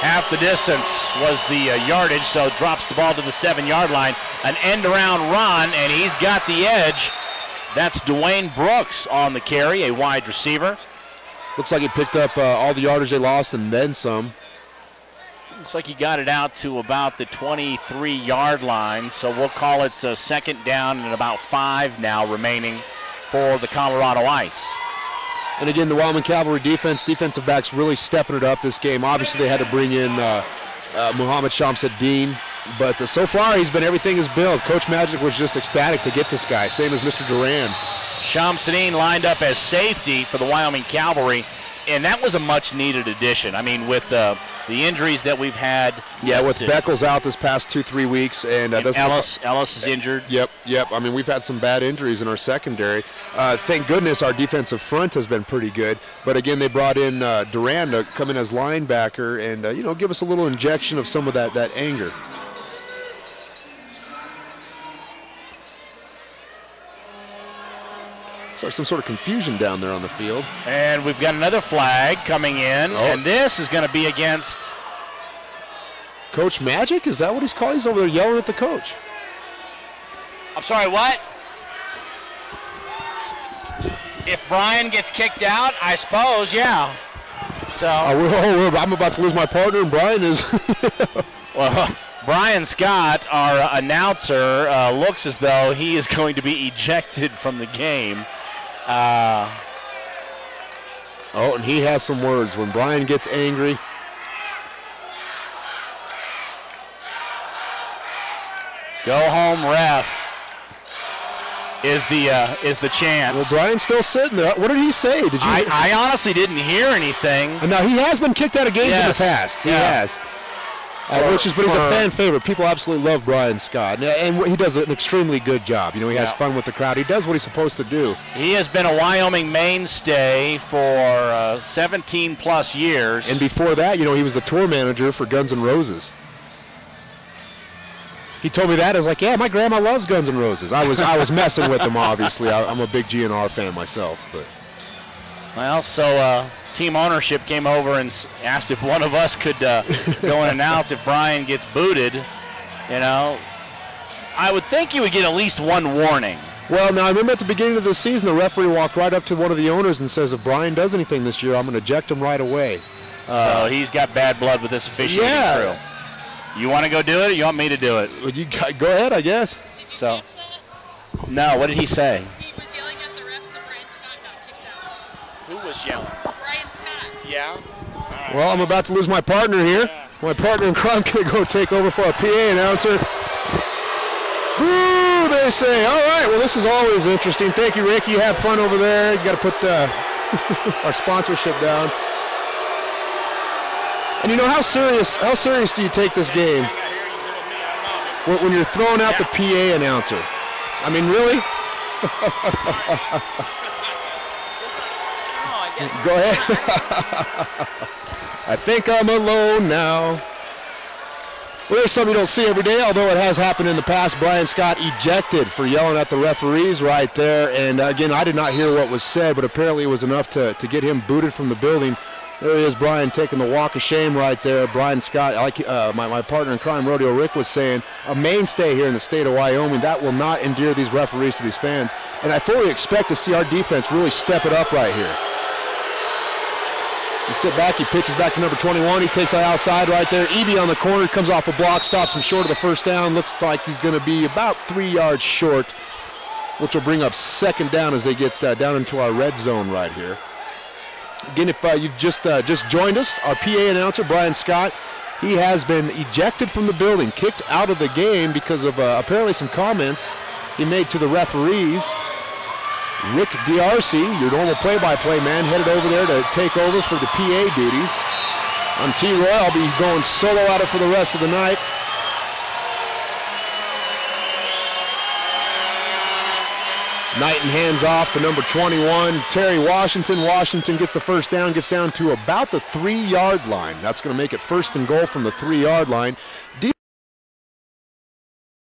Half the distance was the yardage, so drops the ball to the 7-yard line. An end-around run, and he's got the edge. That's Dwayne Brooks on the carry, a wide receiver. Looks like he picked up all the yardage they lost and then some. Looks like he got it out to about the 23-yard line, so we'll call it second down and about 5 now remaining for the Colorado Ice. And again, the Wyoming Cavalry defensive backs really stepping it up this game. Obviously, they had to bring in Muhammad Shamsuddin, but so far he's been everything is built. Coach Magic was just ecstatic to get this guy, same as Mr. Duran. Shamsuddin lined up as safety for the Wyoming Cavalry, and that was a much-needed addition. I mean, with the injuries that we've had. Yeah, with Beckles out this past 2-3 weeks. And Ellis is injured. Yep. I mean, we've had some bad injuries in our secondary. Thank goodness our defensive front has been pretty good. But, again, they brought in Duran to come in as linebacker and, give us a little injection of some of that anger. So some sort of confusion down there on the field. And we've got another flag coming in, and this is going to be against Coach Magic? Is that what he's called? He's over there yelling at the coach. I'm sorry, what? If Brian gets kicked out, I suppose, yeah. So I'm about to lose my partner, and Brian is. Well, Brian Scott, our announcer, looks as though he is going to be ejected from the game. And he has some words. When Brian gets angry. Go home, ref. Is the chant. Well, Brian's still sitting there. What did he say? Did you? I honestly didn't hear anything. And now he has been kicked out of games in the past. He has. But he's a fan favorite. People absolutely love Brian Scott, and he does an extremely good job. He has fun with the crowd. He does what he's supposed to do. He has been a Wyoming mainstay for 17 plus years. And before that, he was the tour manager for Guns N' Roses. He told me that. I was like, yeah, my grandma loves Guns N' Roses. I was messing with him, obviously. I'm a big GNR fan myself. But. Well, so team ownership came over and asked if one of us could go and announce if Brian gets booted. I would think you would get at least one warning. Well, now I remember at the beginning of the season, the referee walked right up to one of the owners and says, if Brian does anything this year, I'm going to eject him right away. So he's got bad blood with this officiating crew. You want to go do it, or you want me to do it? Well, you go ahead, I guess. So, no, what did he say? He was yelling at the refs that Brian Scott got kicked out. Who was yelling? Brian Scott. Yeah? Right. Well, I'm about to lose my partner here. Yeah. My partner in crime can go take over for our PA announcer. Woo, they say. All right, well, this is always interesting. Thank you, Rick. You have fun over there. You got to put our sponsorship down. And how serious do you take this game when you're throwing out the PA announcer? I mean, really? Go ahead. I think I'm alone now. Well, there's something you don't see every day, although it has happened in the past. Brian Scott ejected for yelling at the referees right there. And, again, I did not hear what was said, but apparently it was enough to get him booted from the building. There he is, Brian, taking the walk of shame right there. Brian Scott, like my partner in crime, Rodeo Rick, was saying, a mainstay here in the state of Wyoming. That will not endear these referees to these fans. And I fully expect to see our defense really step it up right here. You sit back, he pitches back to number 21. He takes it outside right there. Eby on the corner, comes off a block, stops him short of the first down. Looks like he's going to be about 3 yards short, which will bring up second down as they get down into our red zone right here. Again, if you've just joined us, our PA announcer, Brian Scott, he has been ejected from the building, kicked out of the game because of apparently some comments he made to the referees. Rick D'Arcy, your normal play-by-play man, headed over there to take over for the PA duties. I'm T-Roy. I'll be going solo at it for the rest of the night. Knighton hands off to number 21, Terry Washington. Washington gets the first down, gets down to about the 3-yard line. That's going to make it first and goal from the 3-yard line.